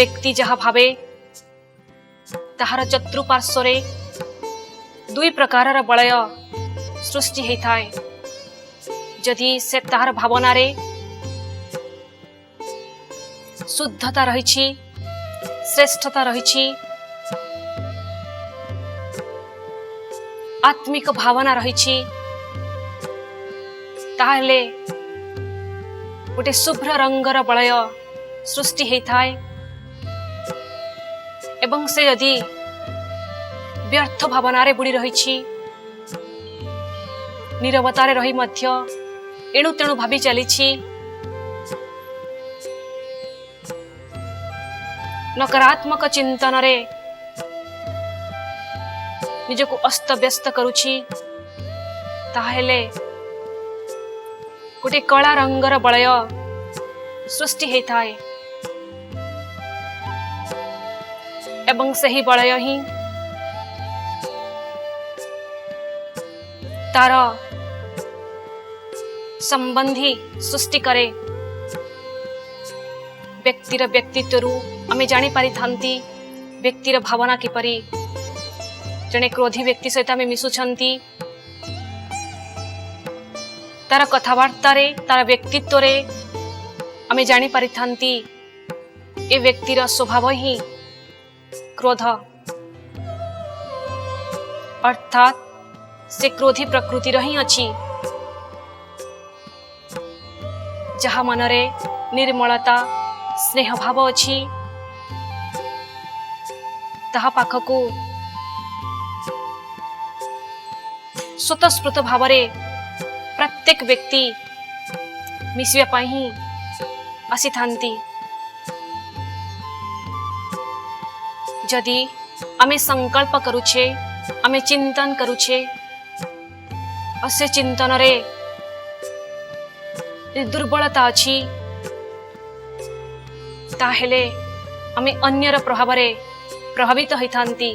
व्यक्ति जहा भावे ताहार चतुर्पार्श्वरे दुई प्रकार बलय सृष्टि होता है। जदि से ताहार भावना रे शुद्धता रही, श्रेष्ठता रही, आत्मिक भावना रही, ताहले गोटे शुभ्र रंगर बलय सृष्टि होता है। एवं से यदि व्यर्थ भावना रे बुड़ी रही, नीरवता रे रही मध्य एणु तेणु भाभी चली, नकारात्मक चिंतन रे निजको अस्त व्यस्त करुछि, ताहेले गोटे कला रंगर बलय सृष्टि होता है। एवं सही बलय ही तार संबंधी सृष्टि करे। व्यक्तिर व्यक्तित्व आमे जानी पारि थांती व्यक्तिर भावना किपरि। जने क्रोधी व्यक्ति सहित आमे मिसुछंती, तार कथबार्ता रे तार व्यक्तित्व रे आमे जानी पारि थांती ए व्यक्तिर स्वभाव ही क्रोध, अर्थात से क्रोधी प्रकृतिर ही अछि। जहा मनरे निर्मलता स्नेह भाव अछि, ताहा पाखकु स्वतस्फूर्त भाव रे प्रत्येक व्यक्ति मिसिबा पाई ही आसी थांती। जदि आमे संकल्प करुछे, आमे चिंतन करुछे, असे चिंतन रे दुर्बलता अछि, ताहेले आमे अन्यर प्रभाव रे प्रभावित होइथांती।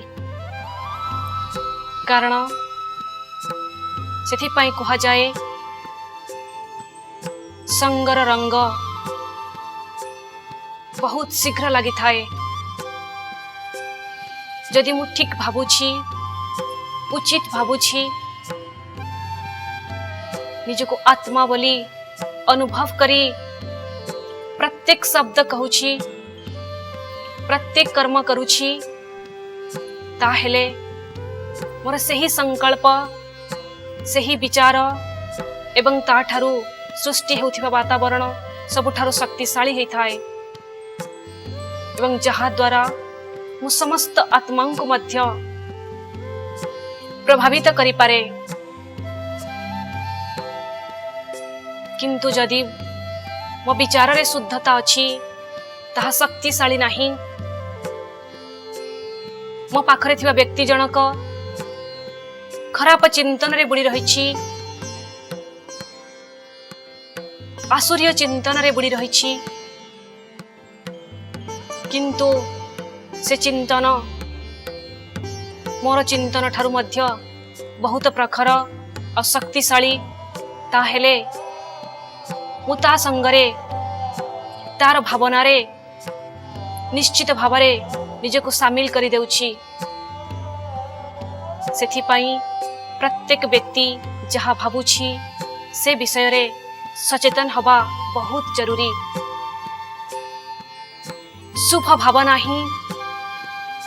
कारण सेथि पई कहा जाए संगर रंग बहुत शीघ्र लगी थाए। जदि मु ठीक भाबुछि, उचित भाबुछि, निजको आत्मा बोली अनुभव करी प्रत्येक शब्द कहूछि, प्रत्येक कर्म करुछि, ताहेले मोर सही संकल्प, सही विचार एवं ताठारु सृष्टि हेउथिबा वातावरण सबुठारु शक्तिशाली होइथाए। एवं जहा द्वारा मु समस्त आत्मा को मध्य प्रभावित करि पारे। किंतु जदि मो विचार रे शुद्धता अछि, ताहा शक्तिशाली नाही। मो पाखरे थिबा व्यक्ति जनक खराब चिंतन रे बुड़ी रहिछि, आसुरीय चिंतन रे बुड़ी रहिछि, किंतु से चिंतन मोर चिंतन ठारु मध्य बहुत प्रखर और शक्तिशाली। ताहेले मु ता संगरे तार भावना रे निश्चित भावरे निजको सामिल करि देउछि। सेथि पई प्रत्येक व्यक्ति जहा भाबुछि से विषय रे सचेतन हवा बहुत जरूरी। शुभ भावना ही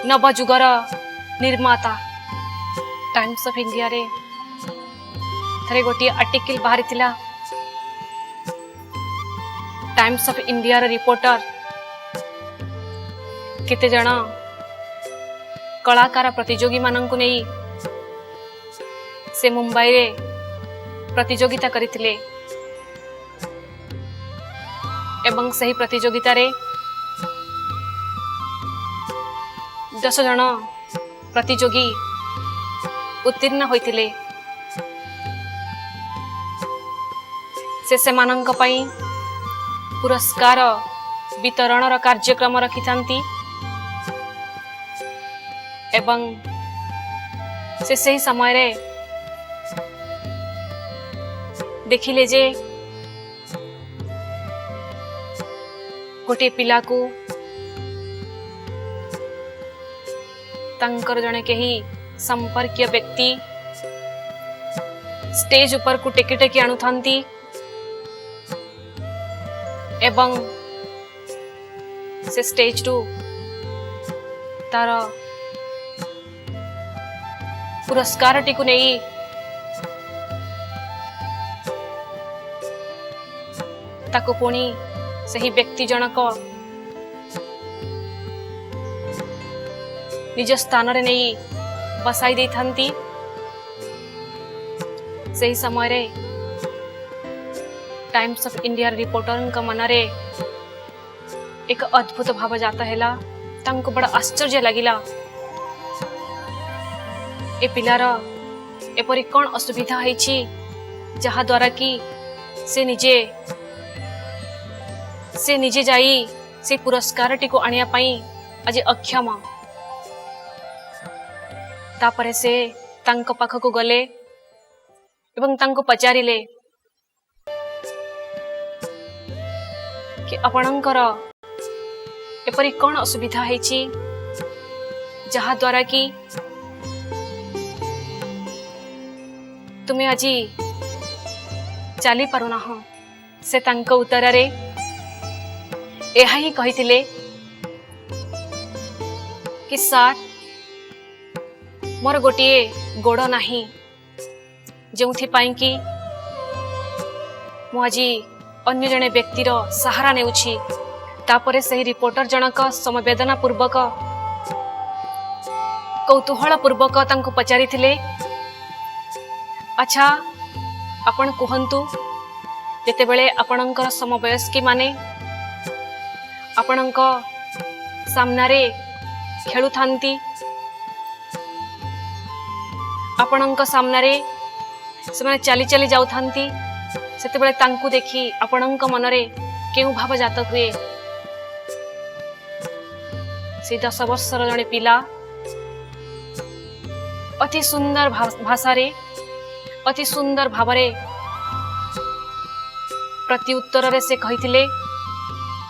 नवजुगर निर्माता। टाइम्स ऑफ इंडिया रे थरे गोटी आर्टिकल बाहरी थिला। टाइम्स ऑफ इंडिया रे रिपोर्टर केते जना कलाकार प्रतियोगी मानंकु नेई से मुंबई रे प्रतियोगिता करिथिले एवं सही प्रतियोगिता रे 10 जन प्रतियोगी उत्तीर्ण होइथिले। से सेमानंक पई पुरस्कार वितरणर कार्यक्रम रखिथांती एवं से सही समय रे देखिले जे गोटे पिला को तांकर जने केही संपर्कीय व्यक्ति स्टेज ऊपर को टेकी टेकी आणु थांती एवं से स्टेज टू तार पुरस्कार टी को नहीं ताको पुणी सही व्यक्ति जनक निज स्थान रे नहीं बसाई दे थांती। सही समय रे टाइम्स ऑफ इंडिया रिपोर्टर का मनरे एक अद्भुत भाव जाता हैला। तांको बड़ा आश्चर्य लगिला ए पिलार एपरी कौन असुविधा है जहा द्वारा कि से निजे जाई से पुरस्कार टी को आनिया पाई आज अक्षम। तापरे से तांको पाखको गले एवं तांको पचारिले कि आपणकर एपरी कौन असुविधा है जहा द्वारा कि तुम्हें आज चली पारुना। से तांको उत्तर रे यह ही कही कि सार मोर गोटे गोड़ नाही जो कि मु आज अन्य जने व्यक्तिर सहारा नेउछि। तापरे सही रिपोर्टर जनक समवेदना पूर्वक कौतूहल पूर्वक तांको पचारि थिले, अच्छा आपण कहंतु जेते बेले आपणकर समवयस्की माने आपणक सामनारे खेलु थांती, आपणक सामनारे से चली चली जाऊ थांती, सेते बेले तांकु देखी आपणक मनरे केउ भाव जात हुए। से 10 वर्षर जने पिला अति सुंदर भाषा रे अति सुंदर भावरे प्रति उत्तर रे से कहिथिले,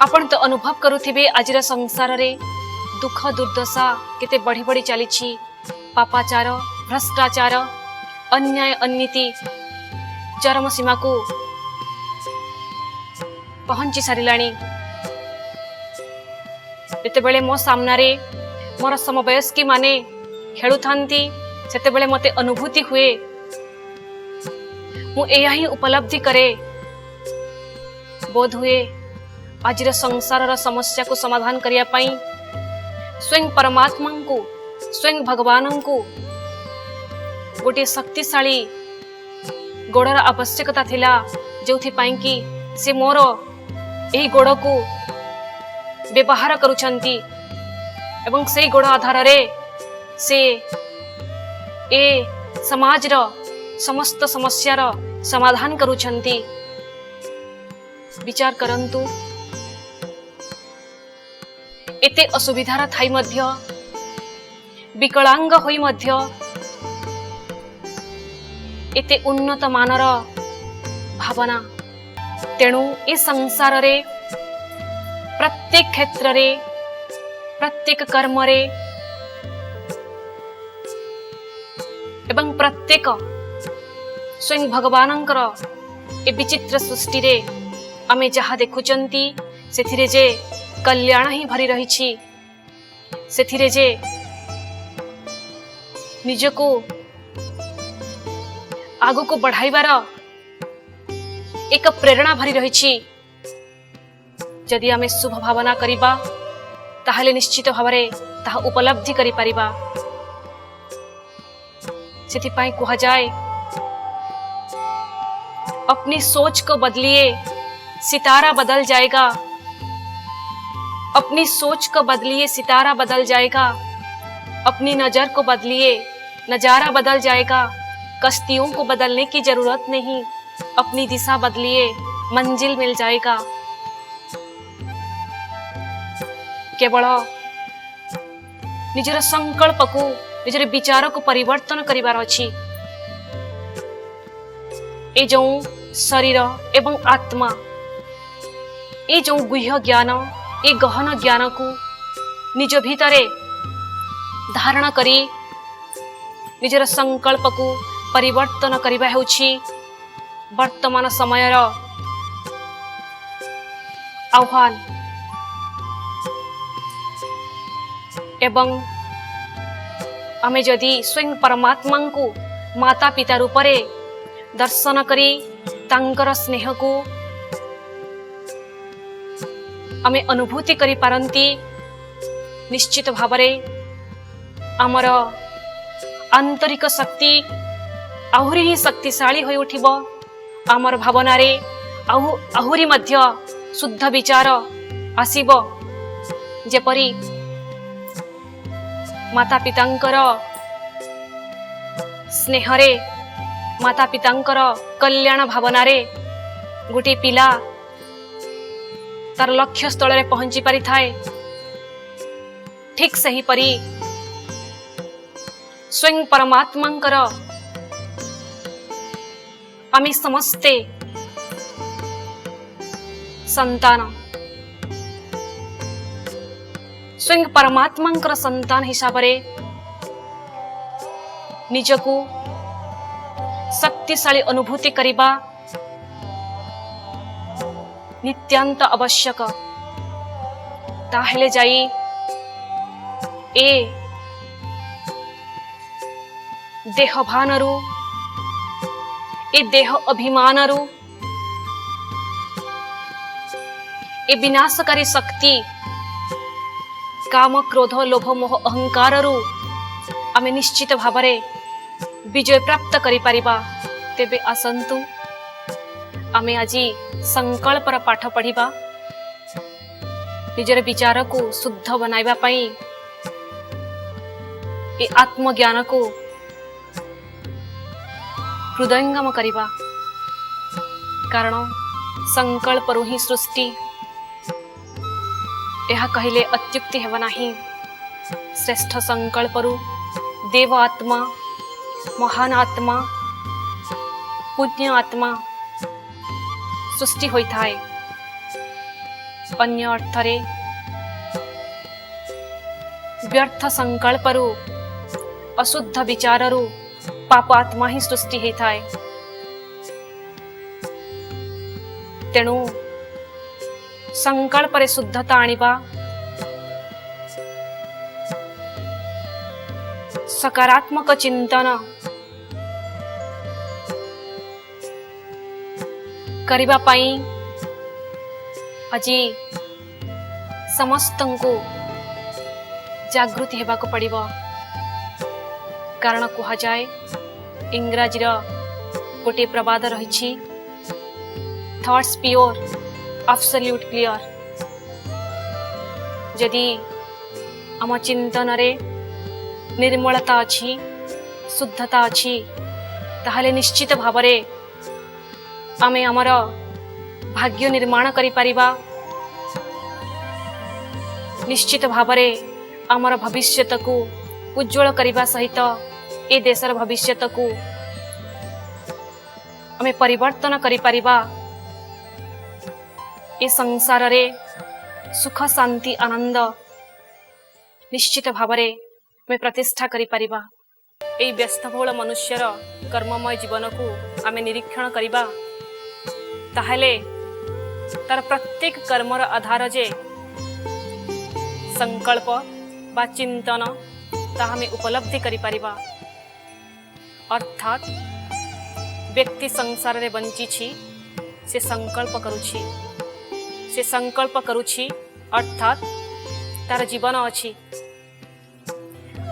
आपण तो अनुभव करुथिबे आजिर संसार रे दुख दुर्दशा केते बढ़ी बढ़ी चली। पापाचार, भ्रष्टाचार, अन्याय, अननीति चरम सीमा को पहुंची सारिलाणी। जेतेबेले मो सामनारे मोर समवयस्की माने खेलु थांती सेतेबेले मते अनुभूति हुए, मु एया ही उपलब्धि करे बोध हुए आजिर संसार समस्या को समाधान करिया पाई स्वयं परमात्मा को स्वयं भगवान को गोटे शक्तिशाली गोड़र आवश्यकता थिला, जो कि से मोर यही गोड़ को व्यवहार करुछंती एवं से गोड़ आधार रे से ए समाज रो समस्त समस्या रो समाधान करुछंती। विचार करंतु एते असुविधार थाई मध्य विकलांग होई मध्य एते उन्नत मानर भावना। तेणु ए संसार रे प्रत्येक क्षेत्र रे प्रत्येक कर्म रे एवं प्रत्येक स्वयं भगवानंकर ए विचित्र सृष्टि रे आमे जहा देखुचंती सेथिरे जे कल्याण ही भरी रही, सेथिरे जे निजको आगु को बढ़ाइबार एक प्रेरणा भरी रही। जदि आमे शुभ भावना करिबा ताहले निश्चित भावरे ताहा उपलब्धि करि परिबा। सेथि पाई कहा जाए, अपनी सोच को बदलिए सितारा बदल जाएगा, अपनी सोच को बदलिए सितारा बदल जाएगा, अपनी नजर को बदलिए नजारा बदल जाएगा। कश्तियों को बदलने की जरूरत नहीं, अपनी दिशा बदलिए मंजिल मिल जाएगा। केवल निजर संकल्प को निजर विचार को परिवर्तन करिवार अछि। ए जो शरीर एवं आत्मा ए जो गुह्य ज्ञान ए गहन ज्ञान को निज भीतरे धारण करी निजर संकल्प को परिवर्तन करबा हेउछि वर्तमान समयर आह्वान एवं आमे जदि स्वयं परमात्मा को माता पिता रूप रे दर्शन करी तांकर स्नेह को आमे अनुभूति करी पारंती निश्चित भावरे आमर आंतरिक शक्ति आहुरी ही शक्तिशाली होई उठिबो आमर भावना रे आहुरी मध्य शुद्ध विचार आसीबो जेपरी माता पितांकर स्नेह रे माता पितांकर कल्याण भावना रे गोटे पिला तार लक्ष्य स्थल रे पहुंची पारि थाए ठीक सही परी स्वयं परमात्मांकर आमी समस्ते संतान स्वयं परमात्मांकर संतान हिसाब रे निजको शक्तिशाली अनुभूति करिबा नित्यांत आवश्यक ताहेले जाई ए देह भानरु ए देह अभिमानरु ए विनाशकारी शक्ति काम क्रोध लोभ मोह अहंकारु आमे निश्चित भावरे विजय प्राप्त करि परिबा तेबे आसंतु आमे आजी संकल्पर पाठ पढ़िबा निजर विचार को शुद्ध बनाइबा पई ए आत्मज्ञान को हृदयंगम करिबा कारण संकल्परु ही सृष्टि यह कहले अत्युक्ति हेबा नाही श्रेष्ठ संकल्परु देव आत्मा महान आत्मा पुण्य आत्मा सृष्टि होई थाए अन्य अर्थरे व्यर्थ संकल्परु अशुद्ध विचाररु पाप आत्मा ही सृष्टि होई थाए तेणु संकल्प रे शुद्धता आनिबा सकारात्मक चिंतन करिबा पाई अजी समस्तंको जागृति हेबाको पड़िबो कारण कुहा जाए इंग्राजी रो गोटे प्रवाद रहिछि थॉट्स प्योर एब्सोल्यूट क्लियर यदि आम चिंतन रे निर्मलता अच्छी शुद्धता अच्छी ताहले निश्चित भावरे आमे आमर भाग्य निर्माण करि परिबा निश्चित भावरे आमर भविष्यत को उज्जवल करिबा सहित ए देशर भविष्यत को आमे परिवर्तन करि परिबा ए संसार रे सुख शांति आनंद निश्चित भावरे में प्रतिष्ठा करि परिबा ए व्यस्तबहुल मनुष्यर कर्ममय जीवन को आमे निरीक्षण करिबा ताहले तार प्रत्येक कर्मर आधार जे संकल्प बा चिंतन ताहा में उपलब्धि करि परिबा अर्थात व्यक्ति संसार रे बंची छी से संकल्प करुछि अर्थात तार जीवन अछि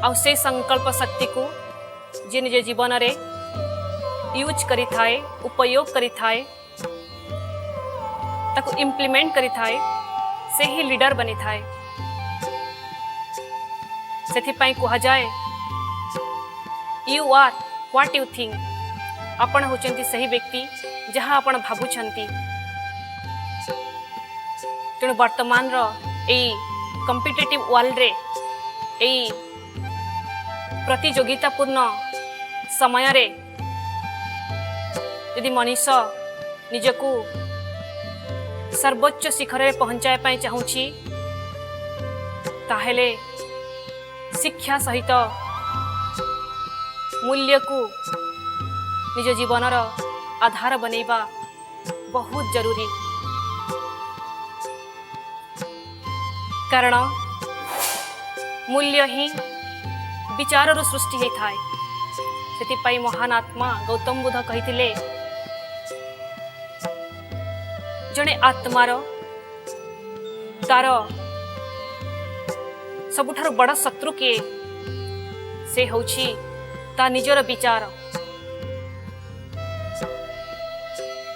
आ से संकल्प शक्ति को जे निज जीवन रे यूज करि थाए उपयोग करि थाए ताको इम्प्लीमेंट करि थाए से ही लीडर बनि थाए सेथि पई कहा जाए you are what you think आपण होचंती सही व्यक्ति जहाँ आपण भाबुछंती तेणु वर्तमान रो एई कॉम्पिटिटिव वर्ल्ड रे एई प्रतियोगितापूर्ण समय रे यदि मनीष निजको सर्वोच्च शिखर रे पहुंचाय पाई चाहूची ताहेले शिक्षा सहित मूल्य को निज जीवनर आधार बनैबा बहुत जरूरी। कारण मूल्य ही विचार सृष्टि होता है। से महान आत्मा गौतम बुद्ध कही जड़े आत्मार तार सबुठार बड़ शत्रु किए से हौछि ता निजर विचार।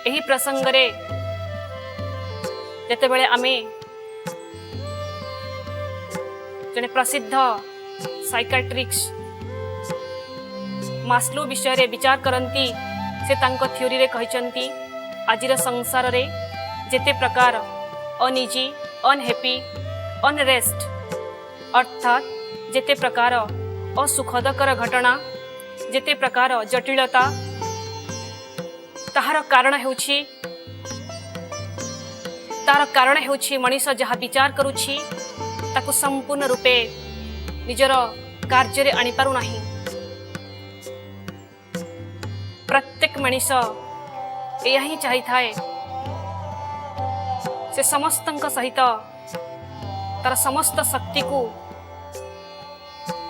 यही प्रसंग रे जेतेबेले आमे जने प्रसिद्ध साइकाट्रिक्स मास्लो विषय रे विचार करती से तांको थ्योरी रे कहिसंती आजिर संसार रे जेते प्रकार अनइजी अनहैप्पी अनरेस्ट अर्थात जेते प्रकार असुखदकर घटना जेते प्रकार जटिलता ताहार कारण हेउछि तार कारण हेउछि मनीष जहाँ विचार करुछि ताकु संपूर्ण रूपे निजर कार्य रे आनी पारु नाही। प्रत्येक मनीष एया ही चाही थाए से समस्तंक सहित तार समस्त शक्ति को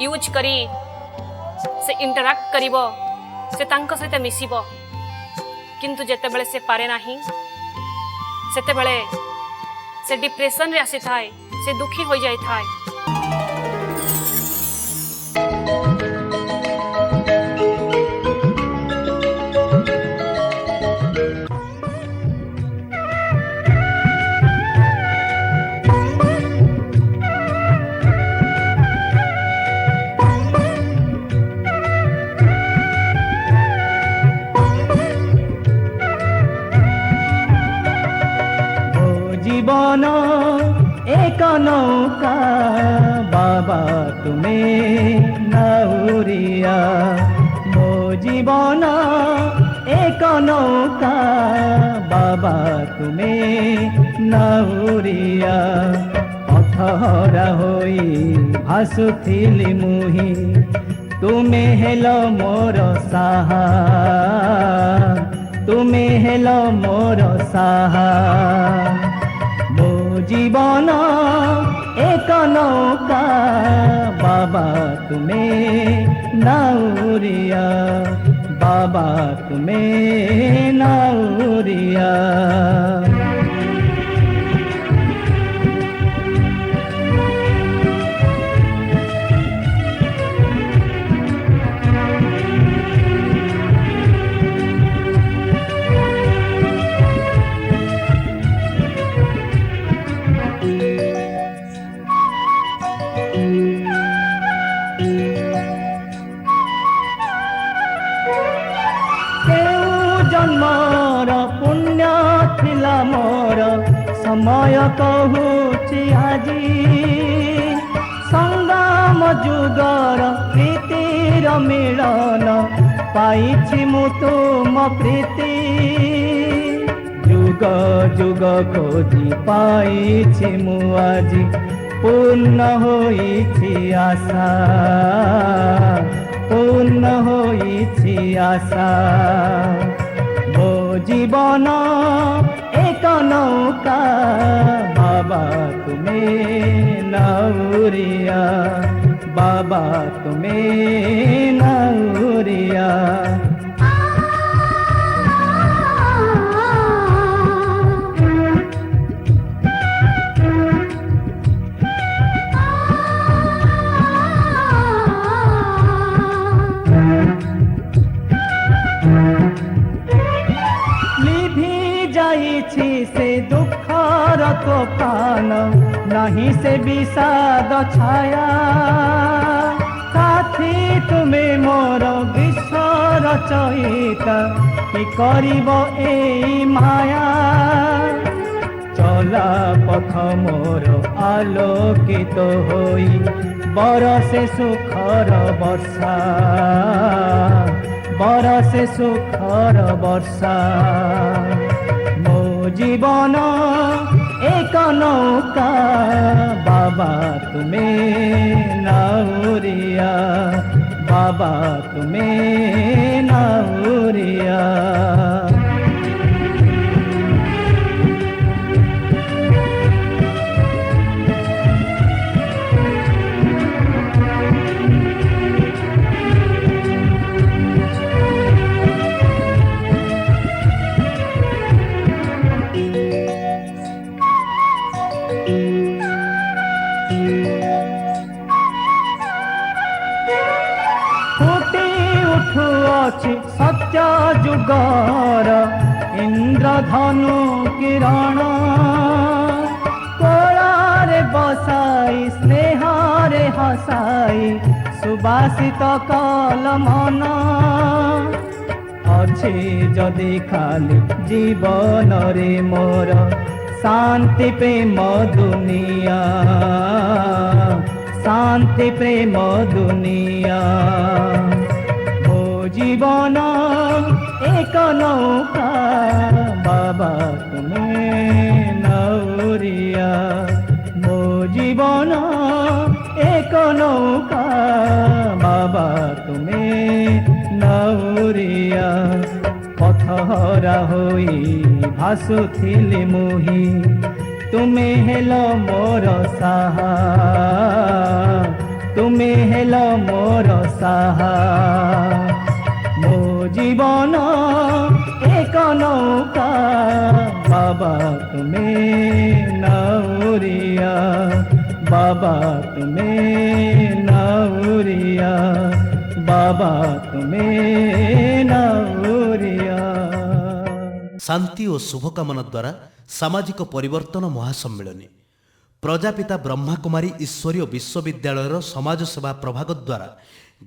यूज करी से इंटरैक्ट करिवो से तांक सहित मिसिबो। किंतु जेतेबेले से पारे नाही सेतेबेले से डिप्रेशन रे आसी थाए से दुखी हो जाई थाए। जीवन एक नौका बाबा तुम्हें नाउरिया। मो जीवन एक नौका बाबा तुम्हें नाउरिया। पथरा होई भासुथिली मुही तुमे हेलो मोर साहा तुमे हेलो मोर साहा। मो जीवन एक नौका बाबा तुम्हें नाउरिया बाबा तुम्हें नाउरिया। जन्मर पुण्य थिला मोर समय कहूची आजी। संगम जुगर प्रीतिर मिलन पाइछि मु तुम प्रीति। जुग जुग खोजी पाइछि मु आजी पूर्ण होइछि आशा पूर्ण होइछि आशा। मो जीवन एक नौका बाबा तुम्हें नाउरिया बाबा तुम्हें नाउरिया। से दुखर तोफान नहीं से विषाद छाया। साथी तुम्हें मोर विश्व रचयिता कि करिब एई माया। चला पथ मोर आलोकित होई बरसे सुखर वर्षा बरसे सुखर वर्षा। मो जीवन एक नौका बाबा तुम्हें नाउरिया, बाबा तुम्हें नाउरिया। फुटी उठुअछि सत्य जुगर इंद्रधनु किरण, कोलारे बसाई स्नेहारे हसाई सुबासित कलमन। अछि जदि खाली जीवन रे मोर शांति प्रेम दुनिया, शांति प्रेम दुनिया। मो जीवन एक नौका बाबा तुम्हें नाउरिया, मो जीवन एक नौका बाबा तुम्हें नाउरिया। पथहरा होई भासुथिली मुही तुमे हेलो मोर साहा, तुमे हेलो मोर साहा। मो जीवन एक नौका बाबा तुम्हें नाउरिया, बाबा तुम्हें नाउरिया, बाबा तुम्हें नाउरिया। शांति और शुभकामना द्वारा सामाजिक परिवर्तन महासम्मिलनी प्रजापिता ब्रह्माकुमारी ईश्वरीय विश्वविद्यालय समाज सेवा प्रभाग द्वारा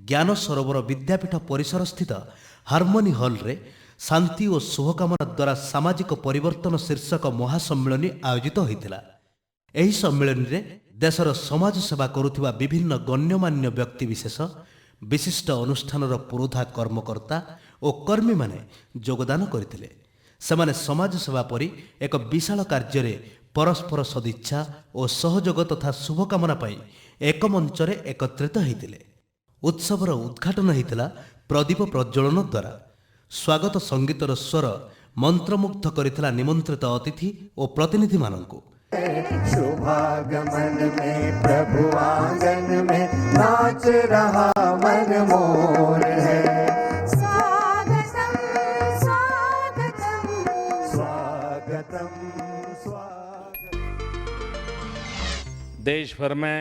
ज्ञान सरोवर विद्यापीठ परिसर स्थित हार्मोनी हॉल रे शांति और शुभकामना द्वारा सामाजिक परिवर्तन शीर्षक महासम्मिलनी आयोजित होता। एही सम्मिलनी रे देशर समाज सेवा करुथिबा विभिन्न गण्यमान्य व्यक्तिविशेष, विशिष्ट अनुष्ठानर पुरोधा कर्मकर्ता और कर्मी माने योगदान करथिले। सेमाने समाज सेवा परी एक विशाल कार्य परस्पर सदिच्छा और सहयोग तथा शुभकामना पाई एक मंचरे एकत्रित होते। उत्सवर उद्घाटन होता प्रदीप प्रज्वलन द्वारा। स्वागत संगीतर स्वर मंत्रमुग्ध करथिला निमंत्रित अतिथि और प्रतिनिधि माननकु। शुभागमन में प्रभु आंगन में नाच रहा मन मोर है। स्वागतम स्वागतम स्वागतम स्वागतम। देश भर में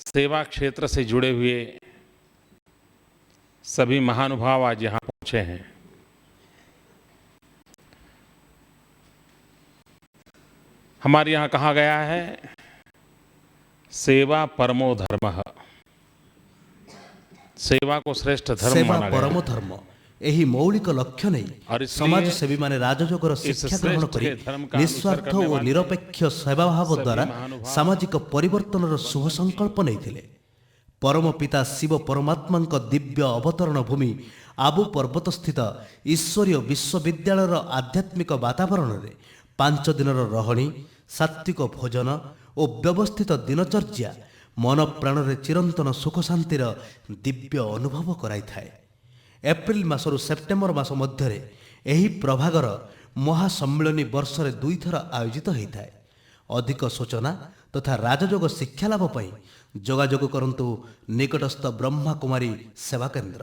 सेवा क्षेत्र से जुड़े हुए सभी महानुभाव आज यहाँ पहुँचे हैं। हमारे यहाँ कहा गया है सेवा परमो धर्मः, सेवा को श्रेष्ठ धर्म सेवा माना गया परम धर्म। एही मौलिक लक्ष्य और नहीं इसलिए समाज सेवी माने राजयोगर इस शिक्षा ग्रहण श्रेष्ठ करी धर्म का निस्वार्थ अनुसरण करने और वाले निरपेक्ष सेवा भाव सभी द्वारा महानुभाव सामाजिक परिवर्तन शुभ संकल्प नहीं। परम पिता शिव परमात्मा दिव्य अवतरण भूमि आबु पर्वत स्थित ईश्वरीय विश्वविद्यालय आध्यात्मिक वातावरण में 5 दिनर रहणी, सात्विक भोजन और व्यवस्थित दिनचर्या मन प्राण रे चिरंतन सुख शांतिर दिव्य अनुभव कराई थाए। एप्रिल मासरु सेप्टेम्बर मास मध्यरे एही प्रभागर महासम्मिलनी वर्ष रे 2 थर आयोजित होता है। अधिक सूचना तथा राजयोग शिक्षा लाभ पई जोगाजोग करंतु निकटस्थ ब्रह्मा कुमारी सेवा केंद्र।